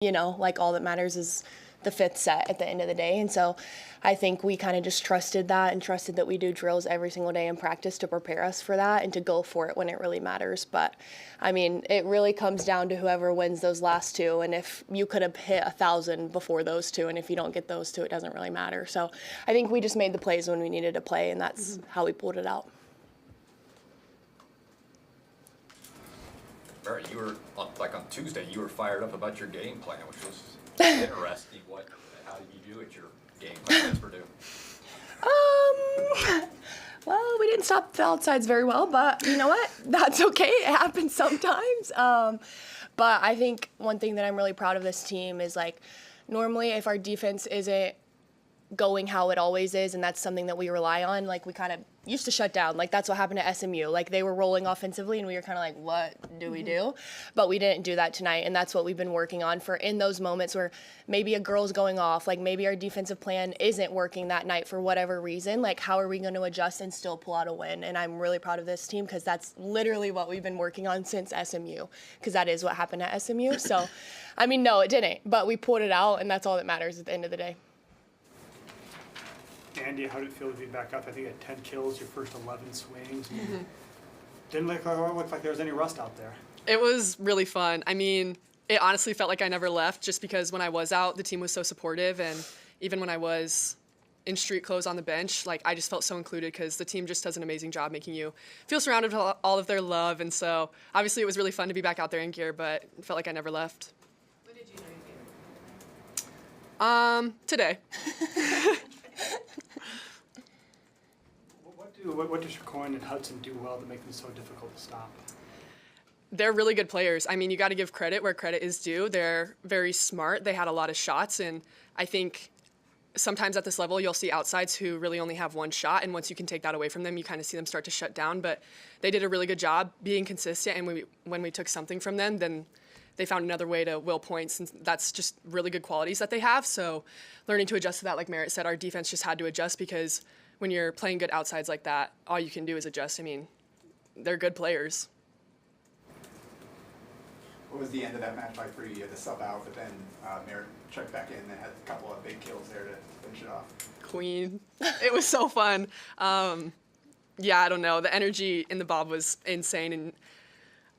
Like all that matters is the fifth set at the end of the day. And so I think we kind of just trusted that and trusted that we do drills every single day in practice to prepare us for that and to go for it when it really matters. But I mean, it really comes down to whoever wins those last two. And if you could have hit 1,000 before those two, and if you don't get those two, it doesn't really matter. So I think we just made the plays when we needed to play, and that's how we pulled it out. Mary, you were on Tuesday. You were fired up about your game plan, which was interesting. How did you do at your game plan against Purdue? Well, we didn't stop the outsides very well, but you know what? That's okay. It happens sometimes. But I think one thing that I'm really proud of this team is like normally if our defense isn't going how it always is, and that's something that we rely on, like we kind of used to shut down. Like that's what happened to SMU. Like they were rolling offensively and we were kind of like, what do we do? But we didn't do that tonight, and that's what we've been working on for in those moments where maybe a girl's going off, like maybe our defensive plan isn't working that night for whatever reason. Like how are we going to adjust and still pull out a win? And I'm really proud of this team because that's literally what we've been working on since SMU, because that is what happened at SMU. So, I mean, no, it didn't, but we pulled it out, and that's all that matters at the end of the day. Andy, how did it feel to be back up? I think you had 10 kills, your first 11 swings. Didn't look like there was any rust out there. It was really fun. I mean, it honestly felt like I never left just because when I was out, the team was so supportive. And even when I was in street clothes on the bench, like I just felt so included because the team just does an amazing job making you feel surrounded with all of their love. And so obviously it was really fun to be back out there in gear, but it felt like I never left. When did you know you Today. What does Chacoin and Hudson do well to make them so difficult to stop? They're really good players. I mean, you got to give credit where credit is due. They're very smart. They had a lot of shots, and I think sometimes at this level you'll see outsides who really only have one shot, and once you can take that away from them, you kind of see them start to shut down. But they did a really good job being consistent, and when we took something from them, then they found another way to will points, and that's just really good qualities that they have. So learning to adjust to that, like Merritt said, our defense just had to adjust because when you're playing good outsides like that, all you can do is adjust. I mean, they're good players. What was the end of that match like for you? You had to sub out, but then Merritt checked back in and had a couple of big kills there to finish it off. Queen. It was so fun. Yeah, I don't know. The energy in the Bob was insane, and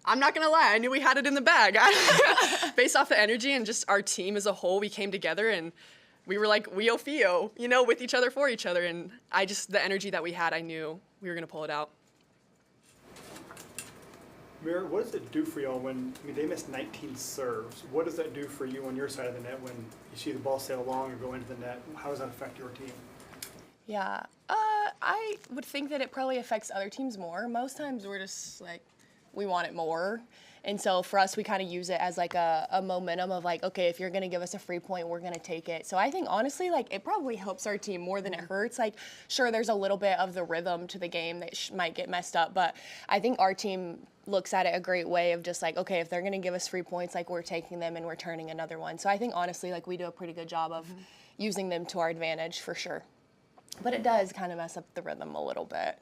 I'm not going to lie, I knew we had it in the bag. Based off the energy and just our team as a whole, we came together and we were like Wio Fio, with each other, for each other. And the energy that we had, I knew we were going to pull it out. Merritt, what does it do for you when, they missed 19 serves? What does that do for you on your side of the net when you see the ball sail along or go into the net? How does that affect your team? Yeah, I would think that it probably affects other teams more. Most times we're just like, we want it more. And so for us, we kind of use it as like a momentum of like, okay, if you're going to give us a free point, we're going to take it. So I think honestly, like it probably helps our team more than it hurts. Like, sure, there's a little bit of the rhythm to the game that might get messed up, but I think our team looks at it a great way of just like, okay, if they're going to give us free points, like we're taking them and we're turning another one. So I think honestly, like we do a pretty good job of using them to our advantage for sure. But it does kind of mess up the rhythm a little bit.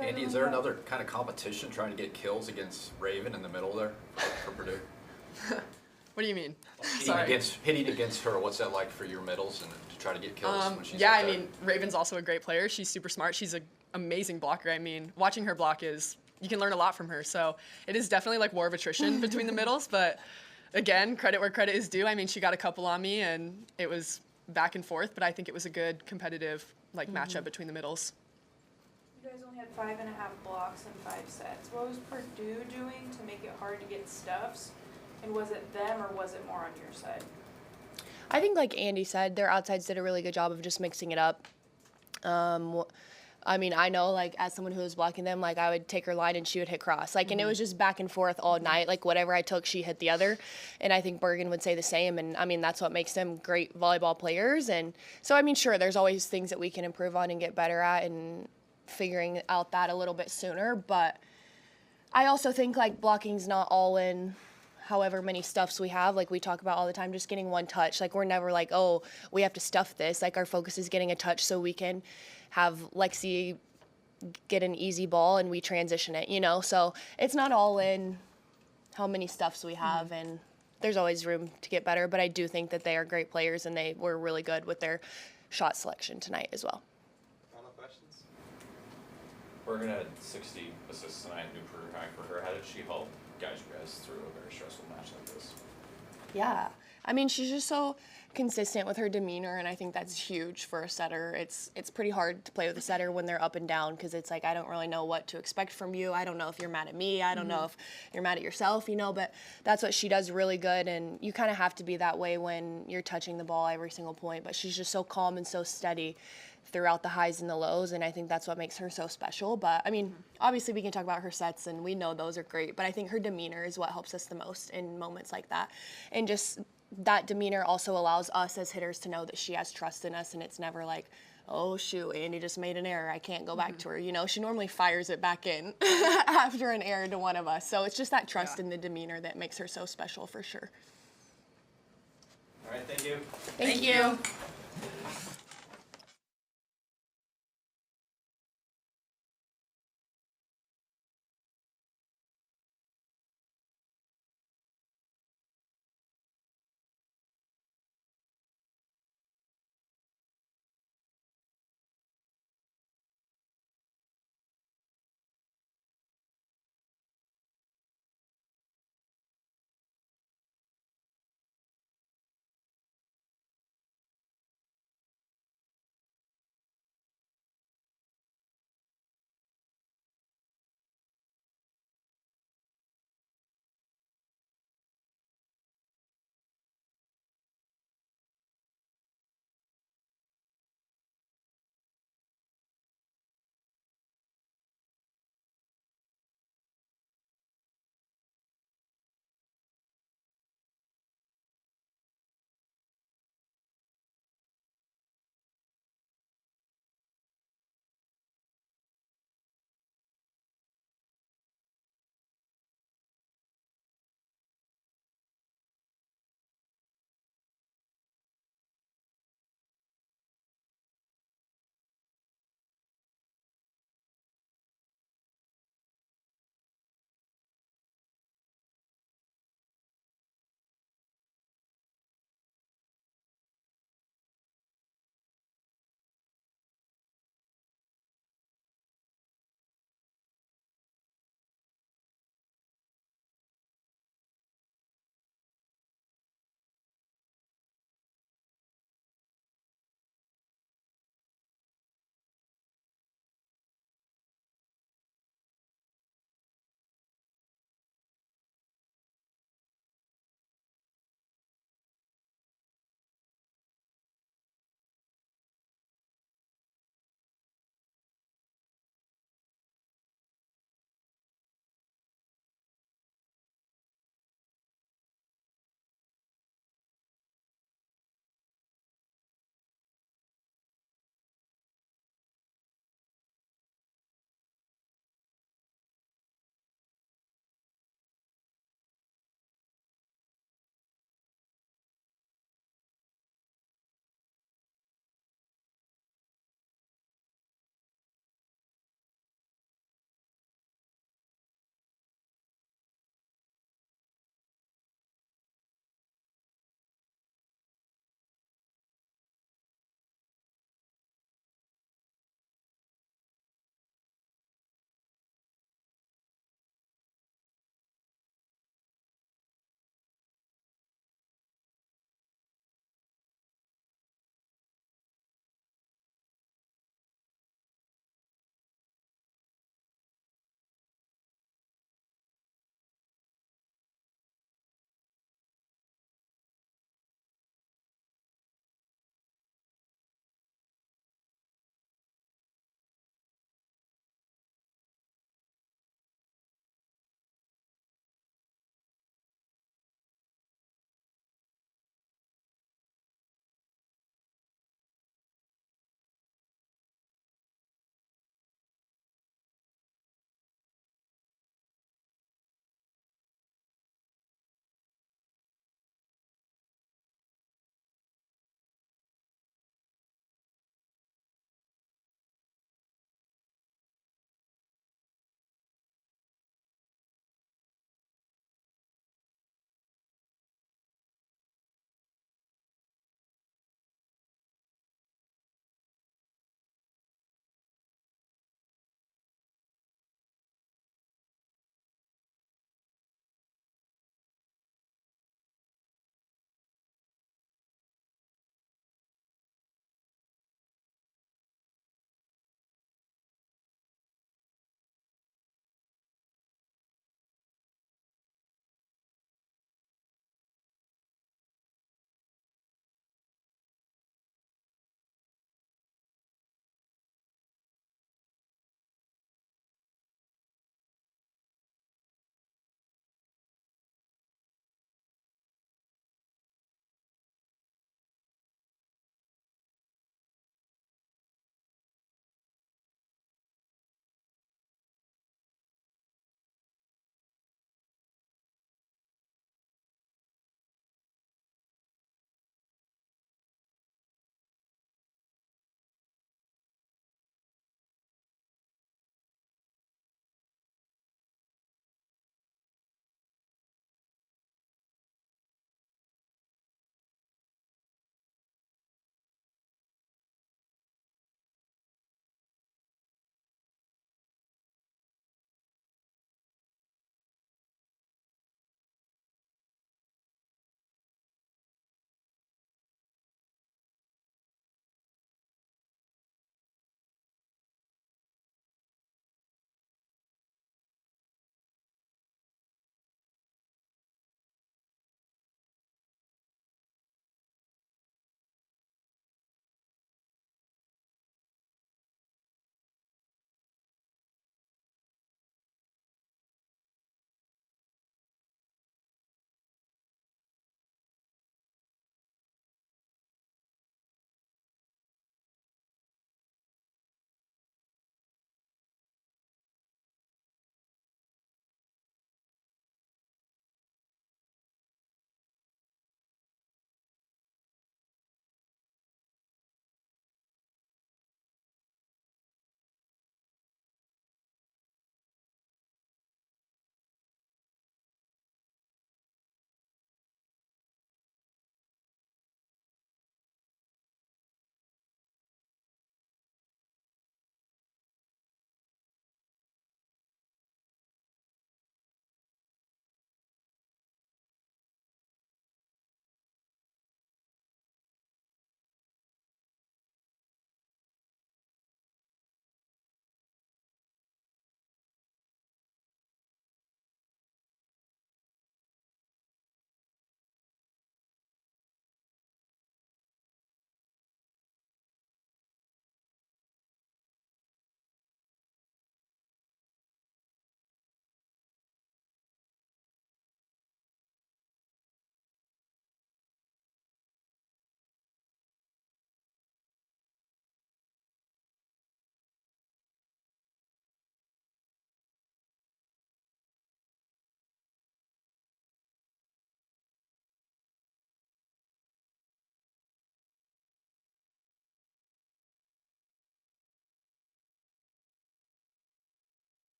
Andy, is there another kind of competition trying to get kills against Raven in the middle there for Purdue? What do you mean? Hitting against her, what's that like for your middles and to try to get kills when she's Yeah, out I there? mean, Raven's also a great player. She's super smart. She's an amazing blocker. I mean, watching her block you can learn a lot from her. So it is definitely like war of attrition between the middles. But again, credit where credit is due. I mean, she got a couple on me and it was back and forth, but I think it was a good competitive matchup between the middles. You guys only had 5.5 blocks in 5 sets. What was Purdue doing to make it hard to get stuffs? And was it them or was it more on your side? I think like Andy said, their outsides did a really good job of just mixing it up. I mean, I know, like, as someone who was blocking them, like, I would take her line and she would hit cross. Like, and it was just back and forth all night. Like, whatever I took, she hit the other. And I think Bergen would say the same. And, I mean, that's what makes them great volleyball players. And so, I mean, sure, there's always things that we can improve on and get better at and figuring out that a little bit sooner. But I also think, like, blocking's not all in however many stuffs we have. Like, we talk about all the time, just getting one touch. Like, we're never like, oh, we have to stuff this. Like, our focus is getting a touch so we can have Lexi get an easy ball and we transition it, you know? So it's not all in how many stuffs we have, and there's always room to get better. But I do think that they are great players, and they were really good with their shot selection tonight as well. Final questions? Bergen had 60 assists tonight, new career high for her. How did she help guide you guys through a very stressful match like this? Yeah. I mean, she's just so consistent with her demeanor, and I think that's huge for a setter. It's pretty hard to play with a setter when they're up and down, because it's like, I don't really know what to expect from you. I don't know if you're mad at me. I don't know if you're mad at yourself, but that's what she does really good, and you kind of have to be that way when you're touching the ball every single point. But she's just so calm and so steady throughout the highs and the lows, and I think that's what makes her so special. But I mean, obviously we can talk about her sets, and we know those are great, but I think her demeanor is what helps us the most in moments like that. And just that demeanor also allows us as hitters to know that she has trust in us, and it's never like, oh shoot, Andy just made an error, I can't go back to her. She normally fires it back in after an error to one of us. So it's just that trust in the demeanor that makes her so special for sure. All right, thank you. Thank you.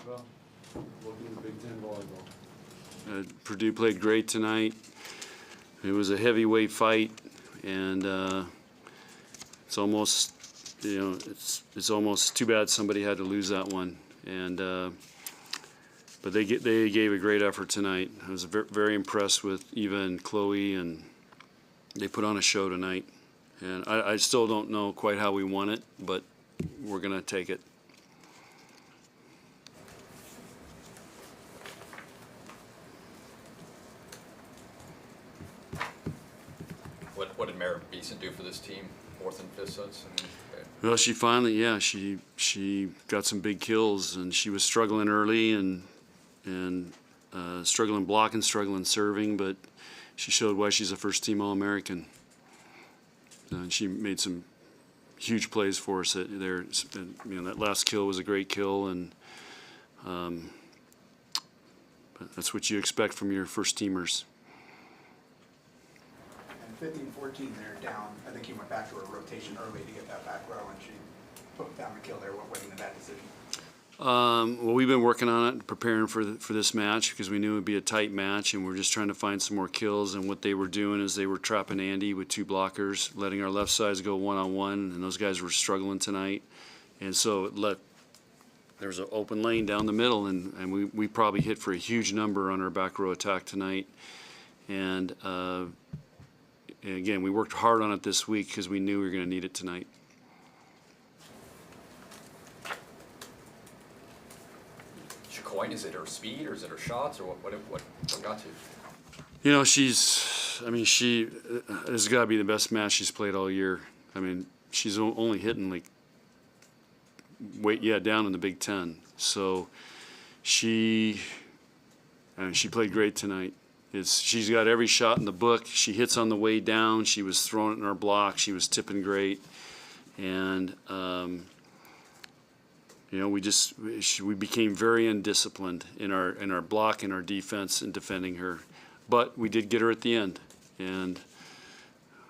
Well, welcome to Big Ten volleyball. Purdue played great tonight. It was a heavyweight fight, and it's almost, it's almost too bad somebody had to lose that one. And but they gave a great effort tonight. I was very impressed with Eva and Chloe, and they put on a show tonight. And I still don't know quite how we won it, but we're gonna take it. What did Merritt Beeson do for this team? Fourth and fifth sets? Well, she finally, she got some big kills, and she was struggling early and struggling blocking, struggling serving, but she showed why she's a first-team All-American. And she made some huge plays for us there. That last kill was a great kill, and but that's what you expect from your first-teamers. 15-14, they're down. I think he went back to her rotation early to get that back row, and she put down the kill there. What went into that decision? Well, we've been working on it, preparing for this match, because we knew it would be a tight match, and we're just trying to find some more kills. And what they were doing is they were trapping Andy with 2 blockers, letting our left sides go one-on-one, and those guys were struggling tonight. And so there was an open lane down the middle, and we probably hit for a huge number on our back row attack tonight. And again, we worked hard on it this week because we knew we were going to need it tonight. Coin, is it her speed or is it her shots or what got to? This has got to be the best match she's played all year. I mean, she's only hitting down in the Big Ten. So she played great tonight. She's got every shot in the book. She hits on the way down. She was throwing it in our block. She was tipping great, and we became very undisciplined in our block and our defense and defending her. But we did get her at the end, and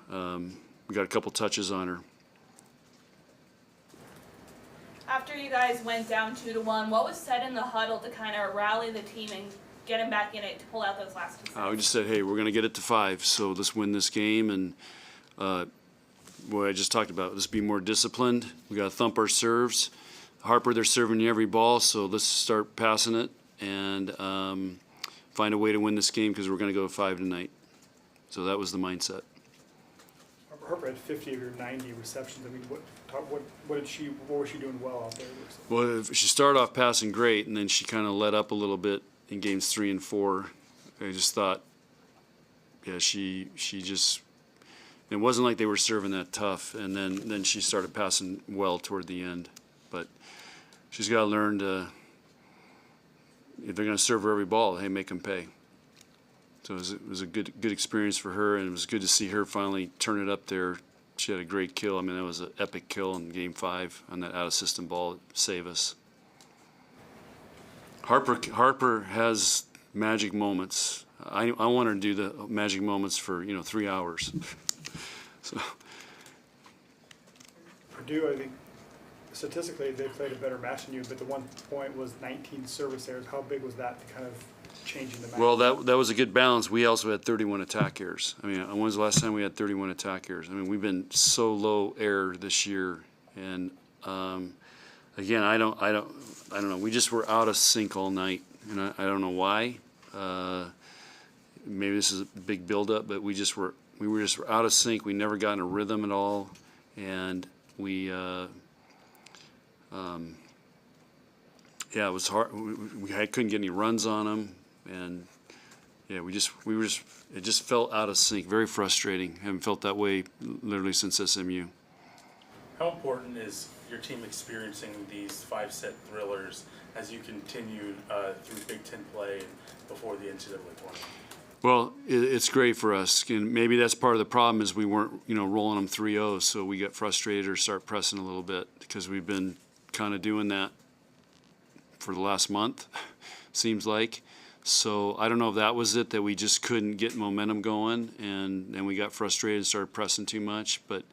we got a couple touches on her. After you guys went down 2-1, what was said in the huddle to kind of rally the team and get them back in it to pull out those last 2 sets? We just said, hey, we're going to get it to 5, so let's win this game. And what I just talked about, let's be more disciplined. We got to thump our serves. Harper, they're serving you every ball, so let's start passing it and find a way to win this game because we're going to go 5 tonight. So that was the mindset. Harper had 50 of your 90 receptions. I mean, what was she doing well out there? Well, she started off passing great, and then she kind of let up a little bit in games 3 and 4. I just thought, she just. It wasn't like they were serving that tough, and then she started passing well toward the end. But she's got to learn to, if they're going to serve her every ball, hey, make them pay. So it was a good experience for her, and it was good to see her finally turn it up there. She had a great kill. I mean, that was an epic kill in Game 5 on that out-of-system ball to save us. Harper has magic moments. I want her to do the magic moments for 3 hours. So Purdue, I think statistically they played a better match than you, but the 1 point was 19 service errors. How big was that to kind of changing the match? Well, that was a good balance. We also had 31 attack errors. I mean, when was the last time we had 31 attack errors? I mean, we've been so low error this year, and again, I don't know. We just were out of sync all night, and I don't know why. Maybe this is a big buildup, but we were just out of sync. We never got in a rhythm at all, and it was hard. We couldn't get any runs on them, and it just felt out of sync. Very frustrating. Haven't felt that way literally since SMU. How important is your team experiencing these 5-set thrillers as you continue through Big Ten play and before the NCAA tournament? Well, it's great for us, and maybe that's part of the problem is we weren't, rolling them 3-0, so we got frustrated or start pressing a little bit because we've been kind of doing that for the last month, seems like. So I don't know if that was it, that we just couldn't get momentum going, and then we got frustrated and started pressing too much. But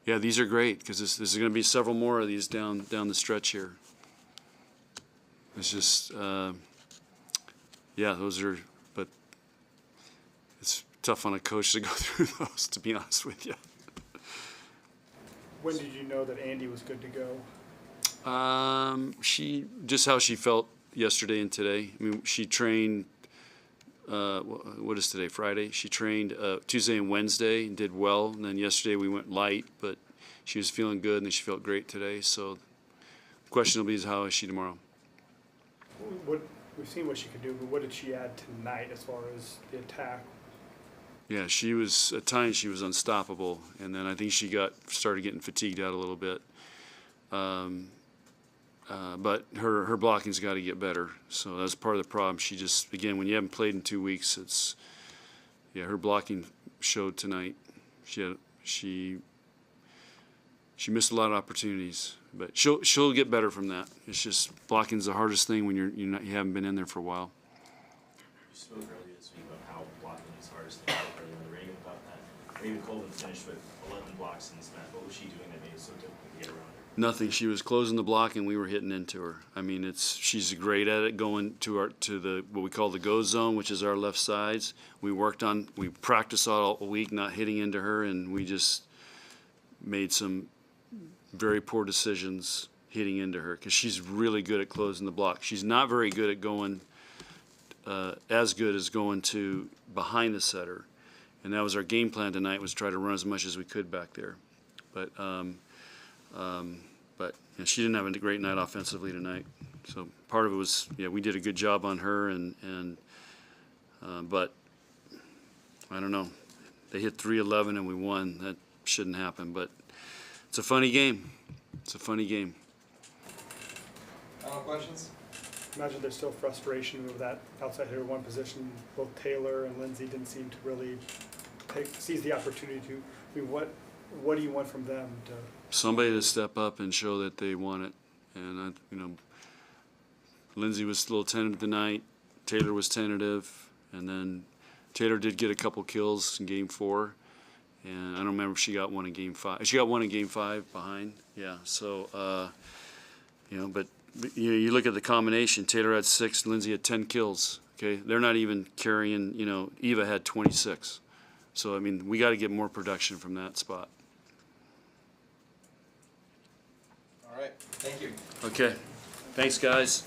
yeah, these are great because this is going to be several more of these down the stretch here. It's just, yeah, those are, but it's tough on a coach to go through those, to be honest with you. When did you know that Andy was good to go? She, just how she felt yesterday and today. I mean, she trained, what is today, Friday? She trained Tuesday and Wednesday and did well. And then yesterday we went light, but she was feeling good and then she felt great today. So the question will be is how is she tomorrow? We've seen what she could do, but what did she add tonight as far as the attack? Yeah, she was, at times she was unstoppable. And then I think she started getting fatigued out a little bit. But her blocking's got to get better. So that's part of the problem. She just, again, when you haven't played in 2 weeks, it's, yeah, her blocking showed tonight. She missed a lot of opportunities, but she'll get better from that. It's just blocking's the hardest thing when you haven't been in there for a while. You spoke earlier this week about how blocking is hardest thing earlier in the ring about that. Raven Colvin finished with 11 blocks in this match. What was she doing that made it so difficult to get around her? Nothing. She was closing the block and we were hitting into her. I mean, she's great at it, going to the what we call the go zone, which is our left sides. We practiced all week not hitting into her, and we just made some very poor decisions hitting into her because she's really good at closing the block. She's not very good at going as good as going to behind the setter, and that was our game plan tonight, was try to run as much as we could back there. But yeah, she didn't have a great night offensively tonight. So part of it was, yeah, we did a good job on her, but I don't know. They hit 311 and we won. That shouldn't happen, but it's a funny game. It's a funny game. Final questions? Imagine there's still frustration with that outside hitter one position. Both Taylor and Lindsay didn't seem to really seize the opportunity to. I mean, what do you want from them to? Somebody to step up and show that they want it. And, Lindsay was a little tentative tonight. Taylor was tentative. And then Taylor did get a couple kills in Game 4. And I don't remember if she got one in Game 5. She got one in Game 5 behind. Yeah, so, but you look at the combination. Taylor had 6, Lindsay had 10 kills. Okay, they're not even carrying, Eva had 26. So, I mean, we got to get more production from that spot. All right, thank you. Okay. Thanks, guys.